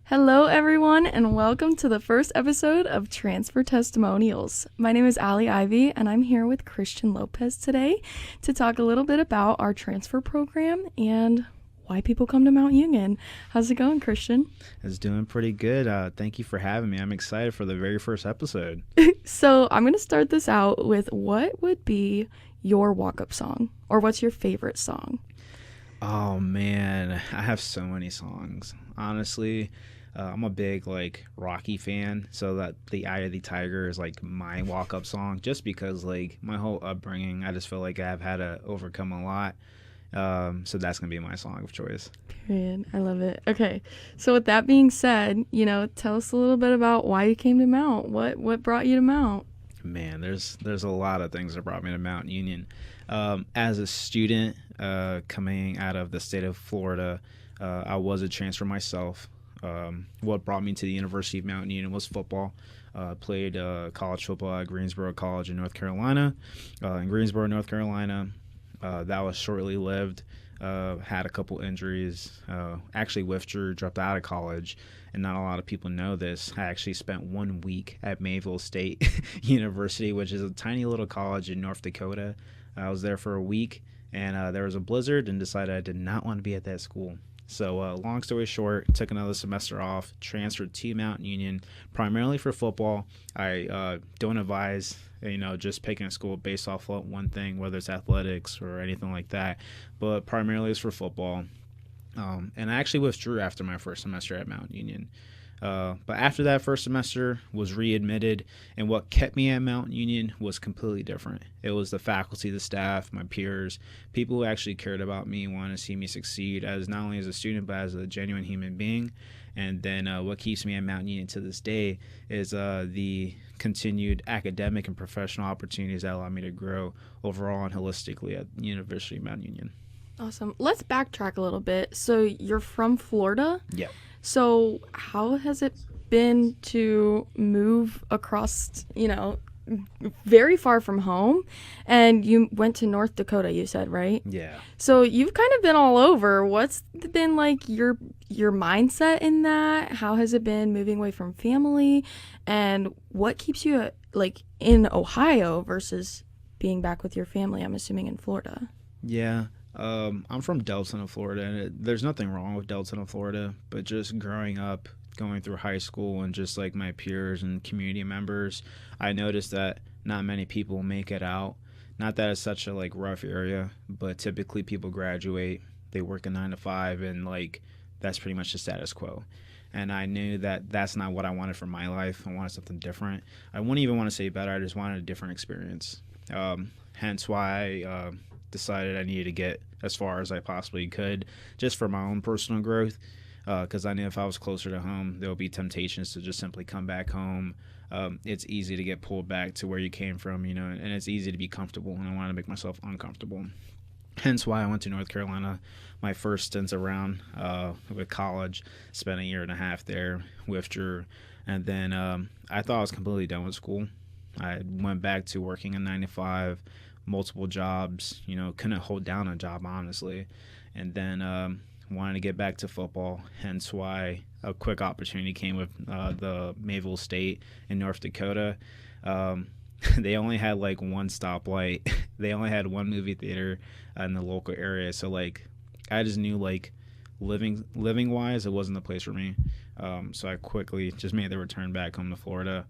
Hello, everyone, and welcome to the first episode of Transfer Testimonials. My name is Ivey, and I'm here with Christian Lopez today to talk a little bit about our transfer program and why people come to Mount Union. How's it going, Christian? It's doing pretty good. Thank you for having me. I'm excited for the very first episode. So I'm going to start this out with what would be your walk-up song, or what's your favorite song? Oh, man. I have so many songs. Honestly, I'm a big Rocky fan, so that the Eye of the Tiger is my walk-up song, just because my whole upbringing, I just feel like I've had to overcome a lot. So that's gonna be my song of choice. Period. I love it. Okay, so with that being said, tell us a little bit about why you came to Mount. What brought you to Mount? Man, there's a lot of things that brought me to Mount Union. As a student coming out of the state of Florida, I was a transfer myself. What brought me to the University of Mount Union was football. Played college football at Greensboro College in North Carolina. In Greensboro, North Carolina, that was shortly lived. Had a couple injuries. Actually withdrew, dropped out of college, and not a lot of people know this. I actually spent 1 week at Mayville State University, which is a tiny little college in North Dakota. I was there for a week, and there was a blizzard, and decided I did not want to be at that school. So long story short, took another semester off, transferred to Mount Union, primarily for football. I don't advise, just picking a school based off one thing, whether it's athletics or anything like that, but primarily it's for football. And I actually withdrew after my first semester at Mount Union. But after that first semester, was readmitted, and what kept me at Mount Union was completely different. It was the faculty, the staff, my peers, people who actually cared about me, wanted to see me succeed as not only as a student, but as a genuine human being. And then what keeps me at Mount Union to this day is the continued academic and professional opportunities that allow me to grow overall and holistically at the University of Mount Union. Awesome. Let's backtrack a little bit. So you're from Florida? Yeah. So how has it been to move across, very far from home? And you went to North Dakota, you said, right? Yeah. So you've kind of been all over. What's been your mindset in that? How has it been moving away from family? And what keeps you in Ohio versus being back with your family, I'm assuming, in Florida? Yeah. I'm from Delton, Florida, and there's nothing wrong with Delton, Florida, but just growing up, going through high school, and just my peers and community members, I noticed that not many people make it out. Not that it's such a rough area, but typically people graduate, they work a 9 to 5, and that's pretty much the status quo. And I knew that that's not what I wanted for my life. I wanted something different. I wouldn't even want to say better. I just wanted a different experience. Hence why I decided I needed to get as far as I possibly could, just for my own personal growth, because I knew if I was closer to home, there would be temptations to just simply come back home. It's easy to get pulled back to where you came from, and it's easy to be comfortable, and I wanted to make myself uncomfortable. Hence why I went to North Carolina. My first stints around with college, spent 1.5 years there, withdrew, and then I thought I was completely done with school. I went back to working a 9 to 5, multiple jobs, couldn't hold down a job, honestly. And then wanted to get back to football, hence why a quick opportunity came with the Mayville State in North Dakota. They only had one stoplight. They only had one movie theater in the local area. So I just knew living wise, it wasn't the place for me. So I quickly just made the return back home to Florida,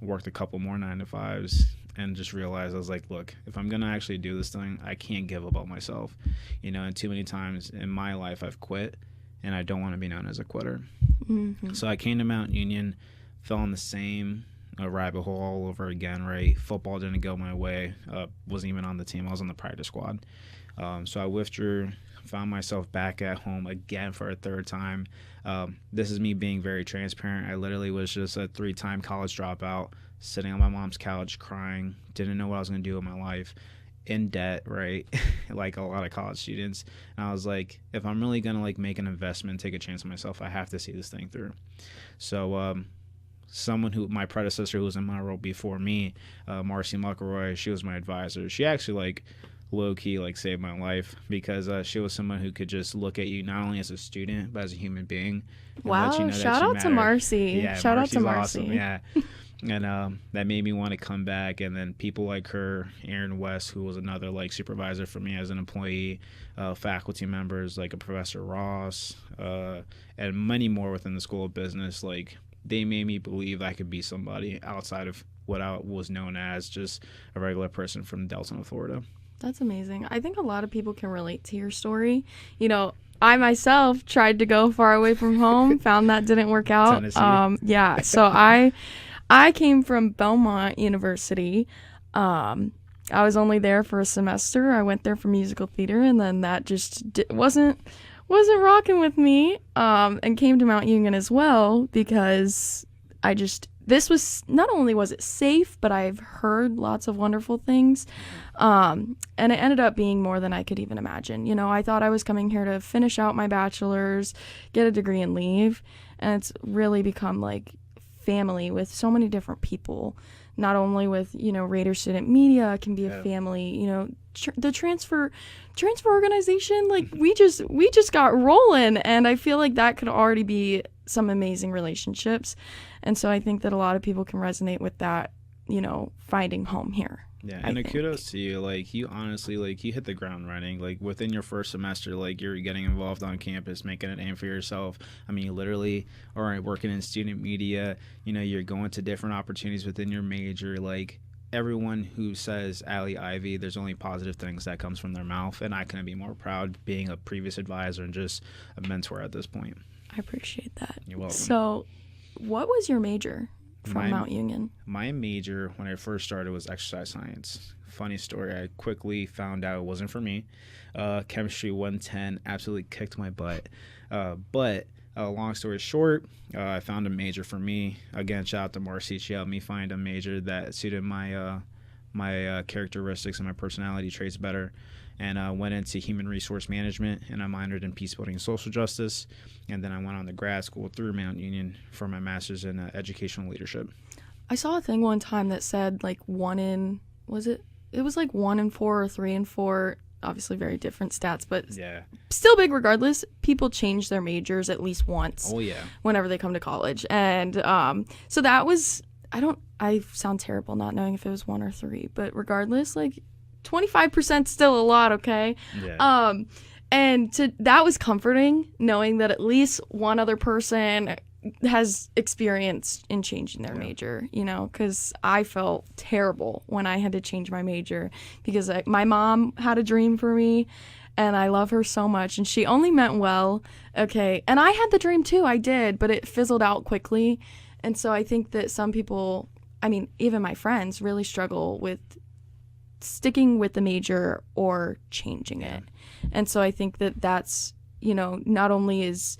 worked a couple more 9 to 5s, and just realized I was look, if I'm going to actually do this thing, I can't give up on myself. And too many times in my life I've quit, and I don't want to be known as a quitter. Mm-hmm. So I came to Mount Union, fell in the same rabbit hole all over again, right? Football didn't go my way. Wasn't even on the team. I was on the practice squad. So I withdrew, found myself back at home again for a third time. This is me being very transparent. I literally was just a 3-time college dropout, sitting on my mom's couch crying, didn't know what I was going to do with my life, in debt, right? Like a lot of college students. And I was like, if I'm really going to make an investment, take a chance on myself, I have to see this thing through. So my predecessor who was in my role before me, Marcy McElroy, she was my advisor. She actually low-key like saved my life, because she was someone who could just look at you not only as a student but as a human being and let you Wow, know that shout you out to matter. Marcy. Yeah, Shout out to Marcy's Marcy. awesome. Yeah. And that made me want to come back. And then people like her, Aaron West, who was another like supervisor for me as an employee, faculty members like a Professor Ross, and many more within the School of Business, like they made me believe I could be somebody outside of what I was known as just a regular person from Deltona, Florida. That's amazing. I think a lot of people can relate to your story. You know, I myself tried to go far away from home, found that didn't work out. Tennessee. Yeah, so I came from Belmont University. I was only there for a semester. I went there for musical theater, and then that just wasn't rocking with me. And came to Mount Union as well because this was, not only was it safe, but I've heard lots of wonderful things. And it ended up being more than I could even imagine. You know, I thought I was coming here to finish out my bachelor's, get a degree, and leave. And it's really become like family with so many different people. Not only with, you know, Raider Student Media can be a family, you know, the transfer organization, like we just got rolling, and I feel like that could already be some amazing relationships. And so I think that a lot of people can resonate with that, you know, finding home here. Yeah, and kudos to you. Like, you honestly, like, you hit the ground running. Like, within your first semester, like, you're getting involved on campus, making a name for yourself. I mean, you literally are working in student media. You know, you're going to different opportunities within your major. Like, everyone who says Ivey, there's only positive things that comes from their mouth. And I couldn't be more proud being a previous advisor and just a mentor at this point. I appreciate that. You're welcome. So, what was your major from Mount Union? My major when I first started was exercise science. Funny story, I quickly found out it wasn't for me. Chemistry 110 absolutely kicked my butt. But long story short, I found a major for me. Again, shout out to Marcy. She helped me find a major that suited my characteristics and my personality traits better. And I went into human resource management, and I minored in peace building and social justice. And then I went on to grad school through Mount Union for my master's in educational leadership. I saw a thing one time that said like it was like 1 in 4 or 3 in 4, obviously very different stats, but yeah, still big regardless. People change their majors at least once. Oh yeah. Whenever they come to college. And so that was, I sound terrible not knowing if it was 1 or 3, but regardless, like 25% still a lot, okay? Yeah. And that was comforting, knowing that at least one other person has experience in changing their major, you know, because I felt terrible when I had to change my major because my mom had a dream for me, and I love her so much, and she only meant well, okay? And I had the dream too, I did, but it fizzled out quickly. And so I think that some people, I mean, even my friends really struggle with sticking with the major or changing it. And so I think that that's, you know, not only is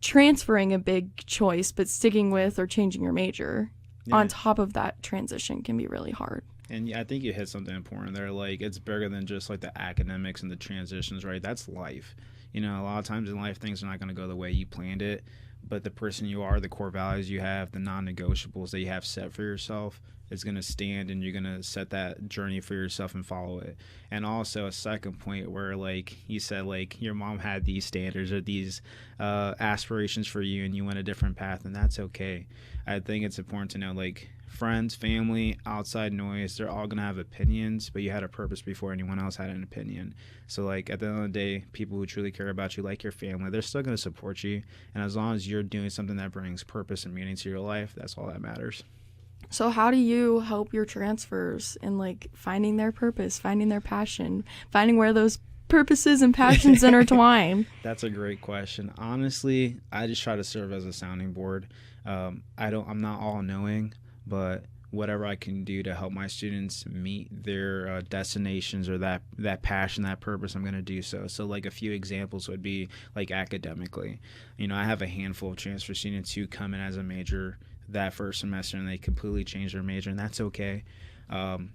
transferring a big choice, but sticking with or changing your major on top of that transition can be really hard. And yeah, I think you hit something important there. Like, it's bigger than just like the academics and the transitions, right? That's life. You know, a lot of times in life, things are not going to go the way you planned it, but the person you are, the core values you have, the non-negotiables that you have set for yourself is going to stand, and you're going to set that journey for yourself and follow it. And also a second point where, like you said, like your mom had these standards or these aspirations for you, and you went a different path, and that's okay. I think it's important to know, like, friends, family, outside noise, they're all going to have opinions, but you had a purpose before anyone else had an opinion. So, like, at the end of the day, people who truly care about you, like your family, they're still going to support you. And as long as you're doing something that brings purpose and meaning to your life, that's all that matters. So how do you help your transfers in, like, finding their purpose, finding their passion, finding where those purposes and passions intertwine? That's a great question. Honestly, I just try to serve as a sounding board. I'm not all-knowing, but whatever I can do to help my students meet their destinations or that passion, that purpose, I'm going to do so. So, like, a few examples would be, like, academically. You know, I have a handful of transfer students who come in as a major that first semester and they completely change their major, and that's okay.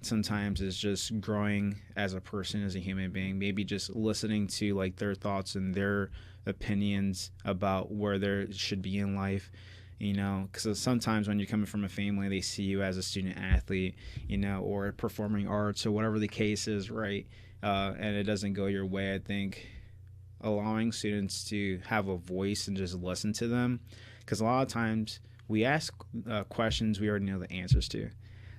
Sometimes it's just growing as a person, as a human being, maybe just listening to, like, their thoughts and their opinions about where they should be in life. You know, because sometimes when you're coming from a family, they see you as a student athlete, you know, or performing arts or whatever the case is, right? and it doesn't go your way, I think allowing students to have a voice and just listen to them, because a lot of times we ask questions we already know the answers to.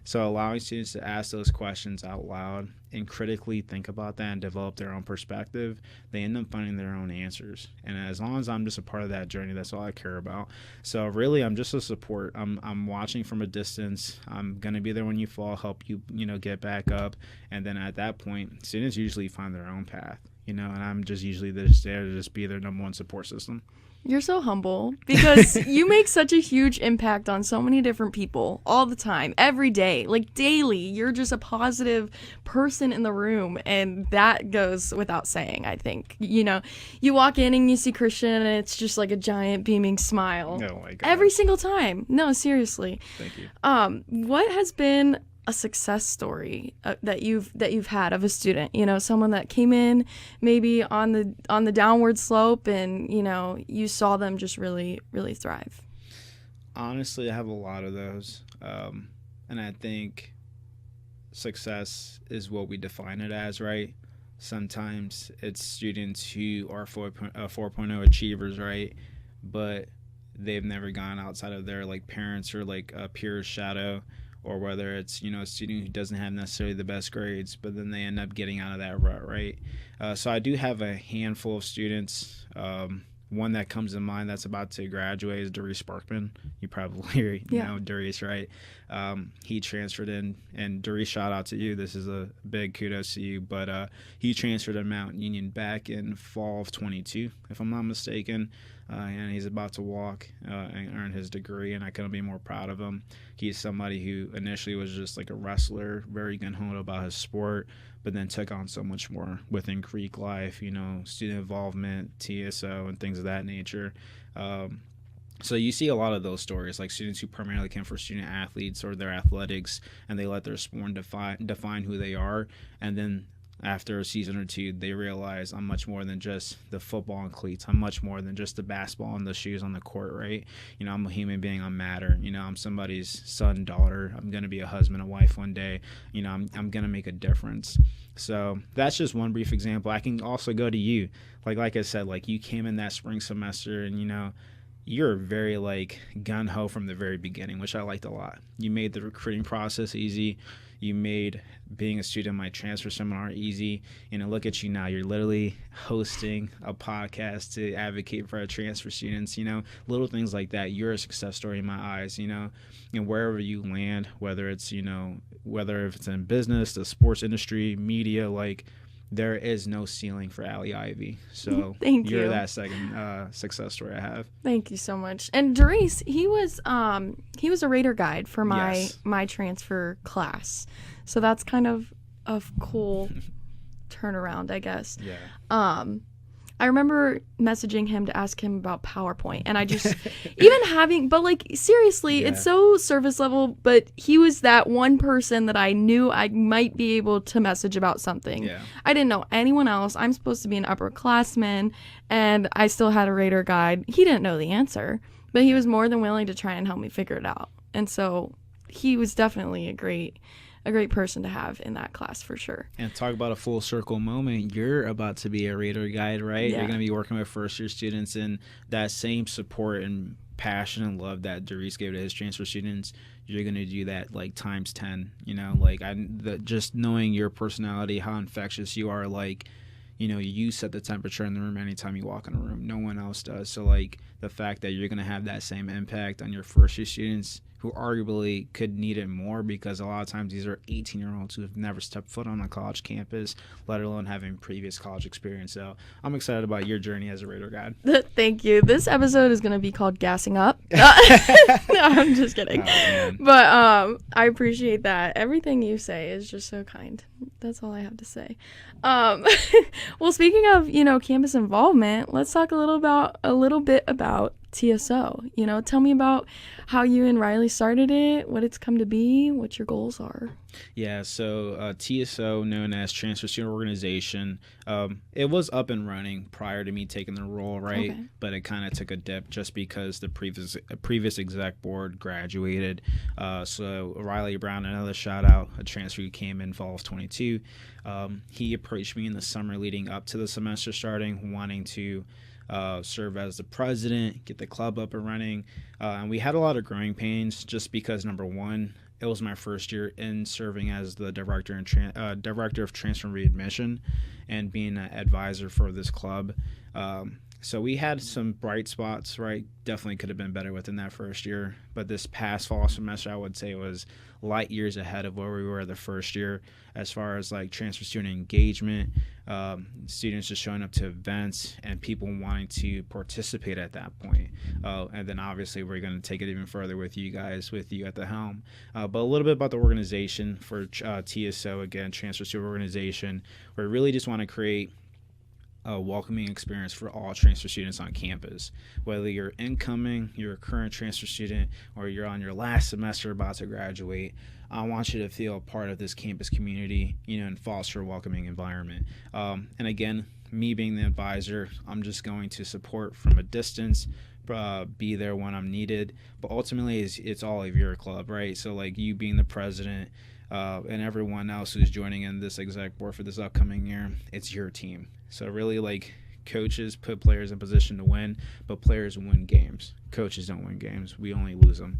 So allowing students to ask those questions out loud and critically think about that and develop their own perspective, they end up finding their own answers. And as long as I'm just a part of that journey, that's all I care about. So really, I'm just a support. I'm watching from a distance. I'm going to be there when you fall, help you, get back up. And then at that point, students usually find their own path, and I'm just usually just there to just be their number one support system. You're so humble because you make such a huge impact on so many different people all the time, every day, like daily. You're just a positive person in the room, and that goes without saying, I think. You walk in and you see Christian, and it's just like a giant beaming smile. Oh my God. Every single time. No, seriously. Thank you. What has been a success story that you've had of a student, someone that came in maybe on the downward slope, and you saw them just really, really thrive? Honestly, I have a lot of those, and I think success is what we define it as, right? Sometimes it's students who are 4.0 achievers, right? But they've never gone outside of their parents or a peer's shadow. Or whether it's, a student who doesn't have necessarily the best grades, but then they end up getting out of that rut, right? So I do have a handful of students. One that comes to mind that's about to graduate is Doris Sparkman. You probably know Doris, right? He transferred in, and Doris, shout out to you. This is a big kudos to you. But he transferred to Mount Union back in fall of 22, if I'm not mistaken. And he's about to walk and earn his degree, and I couldn't be more proud of him. He's somebody who initially was just like a wrestler, very gung-ho about his sport, but then took on so much more within Greek life, student involvement, TSO, and things of that nature. So you see a lot of those stories, like students who primarily came for student athletes or their athletics, and they let their sport define who they are, and then after a season or two, they realize I'm much more than just the football and cleats. I'm much more than just the basketball and the shoes on the court, right? I'm a human being. I matter. I'm somebody's son, daughter. I'm going to be a husband, a wife one day. I'm going to make a difference. So that's just one brief example. I can also go to you. Like I said, you came in that spring semester, and, you're very gung-ho from the very beginning, which I liked a lot. You made the recruiting process easy. You made being a student in my transfer seminar easy. Look at you now. You're literally hosting a podcast to advocate for our transfer students, little things like that. You're a success story in my eyes, and wherever you land, whether it's, whether if it's in business, the sports industry, media, there is no ceiling for Ivey. So you're that second success story I have. Thank you so much. And Doris, he was a Raider guide for my transfer class. So that's kind of a cool turnaround, I guess. Yeah. I remember messaging him to ask him about PowerPoint, and I just even having, but seriously, it's so surface level, but he was that one person that I knew I might be able to message about something. Yeah. I didn't know anyone else. I'm supposed to be an upperclassman, and I still had a Raider guide. He didn't know the answer, but he was more than willing to try and help me figure it out. And so he was definitely a great person to have in that class for sure. And talk about a full circle moment. You're about to be a Raider guide, right? Yeah. You're going to be working with first year students, and that same support and passion and love that Doris gave to his transfer students, you're going to do that times 10, just knowing your personality, how infectious you are, you set the temperature in the room anytime you walk in a room. No one else does. So the fact that you're going to have that same impact on your first year students who arguably could need it more, because a lot of times these are 18-year-olds who have never stepped foot on a college campus, let alone having previous college experience. So I'm excited about your journey as a Raider guide. Thank you. This episode is going to be called Gassing Up. No, I'm just kidding. But I appreciate that. Everything you say is just so kind. That's all I have to say. Well, speaking of, campus involvement, let's talk a little bit about TSO. Tell me about how you and Riley started it, what it's come to be, what your goals are. Yeah, so TSO, known as Transfer Student Organization, it was up and running prior to me taking the role, right? Okay. But it kind of took a dip just because the previous exec board graduated. So Riley Brown, another shout out, a transfer who came in fall of 22. He approached me in the summer leading up to the semester starting, wanting to serve as the president, get the club up and running. And we had a lot of growing pains just because, number one, it was my first year in serving as the director of Transfer and Readmission and being an advisor for this club. So we had some bright spots, right? Definitely could have been better within that first year. But this past fall semester, I would say, was light years ahead of where we were the first year as far as like transfer student engagement, students just showing up to events and people wanting to participate at that point. And then obviously we're going to take it even further with you guys, with you at the helm. But a little bit about the organization for TSO, again, Transfer Student Organization. We really just want to create a welcoming experience for all transfer students on campus. Whether you're incoming, you're a current transfer student, or you're on your last semester about to graduate, I want you to feel a part of this campus community, and foster a welcoming environment. And again, me being the advisor, I'm just going to support from a distance, be there when I'm needed. But ultimately, it's all of your club, right? So like you being the president, and everyone else who's joining in this exec board for this upcoming year, it's your team. So really, like, coaches put players in position to win, but players win games. Coaches don't win games. We only lose them.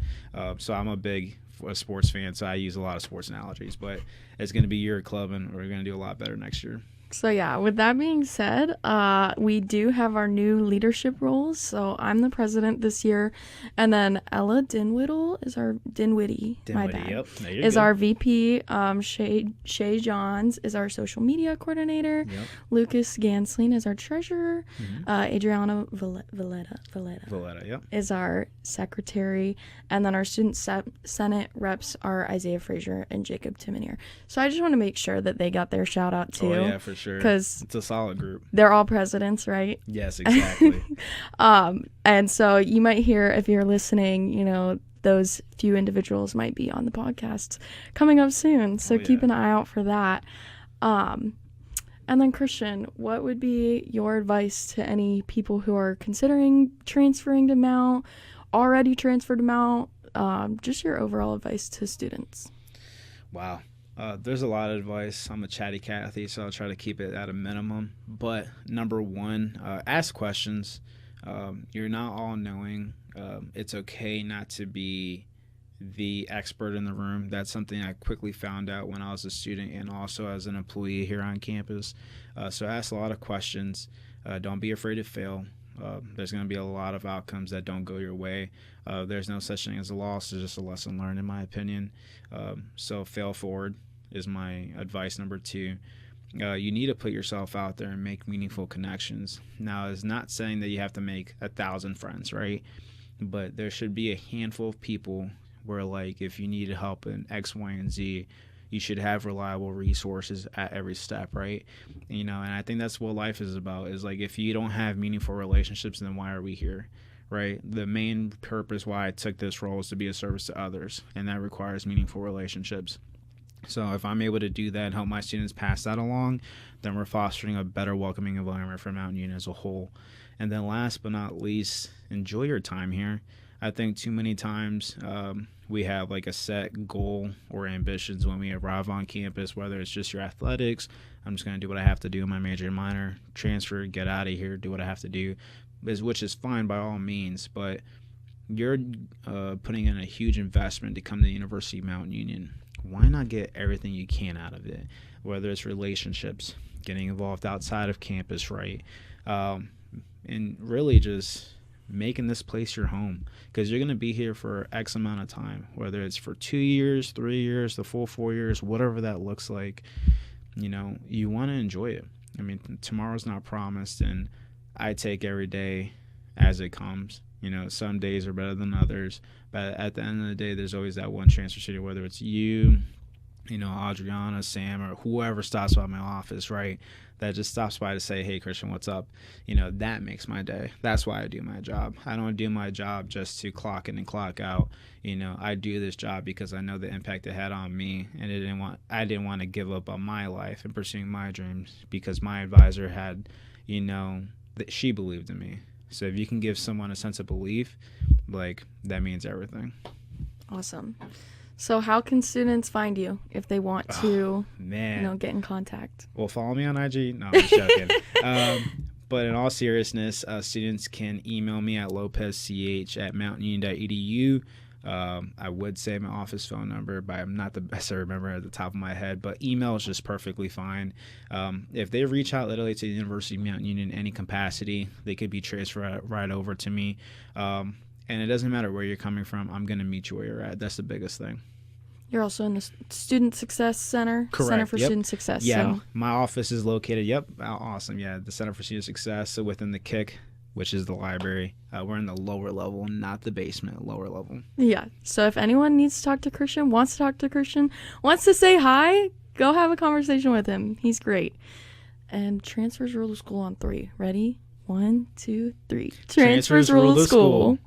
So I'm a big sports fan, so I use a lot of sports analogies. But it's going to be your club, and we're going to do a lot better next year. So yeah, with that being said, we do have our new leadership roles. So I'm the president this year, and then Ella Dinwiddie, my bad, yep. is our VP. Shay Johns is our social media coordinator. Yep. Lucas Gansling is our treasurer. Adriana Valletta, yep. is our secretary, and then our student senate reps are Isaiah Frazier and Jacob Timonier. So I just want to make sure that they got their shout out too. Oh yeah, for sure. Because it's a solid group. They're all presidents, right? Yes, exactly. And so you might hear, if you're listening, those few individuals might be on the podcast coming up soon. So keep an eye out for that. And then Christian, what would be your advice to any people who are considering transferring to Mount, already transferred to Mount? Just your overall advice to students. Wow. There's a lot of advice. I'm a chatty Cathy, so I'll try to keep it at a minimum. But number one, ask questions. You're not all knowing. It's okay not to be the expert in the room. That's something I quickly found out when I was a student and also as an employee here on campus. So ask a lot of questions. Don't be afraid to fail. There's going to be a lot of outcomes that don't go your way. There's no such thing as a loss. There's just a lesson learned, in my opinion. So fail forward is my advice. Number two, you need to put yourself out there and make meaningful connections. Now, it's not saying that you have to make 1,000 friends, right? But there should be a handful of people where, like, if you need help in X, Y, and Z, you should have reliable resources at every step, right? And I think that's what life is about, is like, if you don't have meaningful relationships, then why are we here, right? The main purpose why I took this role is to be a service to others, and that requires meaningful relationships. So if I'm able to do that and help my students pass that along, then we're fostering a better welcoming environment for Mount Union as a whole. And then last but not least, enjoy your time here. I think too many times we have like a set goal or ambitions when we arrive on campus, whether it's just your athletics, I'm just going to do what I have to do in my major and minor, transfer, get out of here, do what I have to do, which is fine by all means, but you're putting in a huge investment to come to the University of Mount Union. Why not get everything you can out of it, whether it's relationships, getting involved outside of campus, right? And really just making this place your home, because you're going to be here for X amount of time, whether it's for 2 years, 3 years, the full 4 years, whatever that looks like. You want to enjoy it. I mean, tomorrow's not promised, and I take every day as it comes. Some days are better than others, but at the end of the day, there's always that one transfer student, whether it's you, Adriana, Sam, or whoever stops by my office, right? That just stops by to say, hey, Christian, what's up? That makes my day. That's why I do my job. I don't do my job just to clock in and clock out. I do this job because I know the impact it had on me, and I didn't want to give up on my life and pursuing my dreams because my advisor had, that she believed in me. So if you can give someone a sense of belief, that means everything. Awesome. So how can students find you if they want to, get in contact? Well, follow me on IG. No, I'm just joking. But in all seriousness, students can email me at lopezch@mountainunion.edu. I would say my office phone number, but I'm not the best to remember at the top of my head. But email is just perfectly fine. If they reach out literally to the University of Mountain Union in any capacity, they could be transferred right over to me. And it doesn't matter where you're coming from. I'm going to meet you where you're at. That's the biggest thing. You're also in the Student Success Center? Correct. Center for Student Success. Yeah, so. My office is located, awesome. Yeah, the Center for Student Success. So within the KIC, which is the library. We're in the lower level, not the basement, lower level. Yeah. So if anyone needs to talk to Christian, wants to talk to Christian, wants to say hi, go have a conversation with him. He's great. And transfers rule the school on 3. Ready? 1, 2, 3. Transfers rule the school.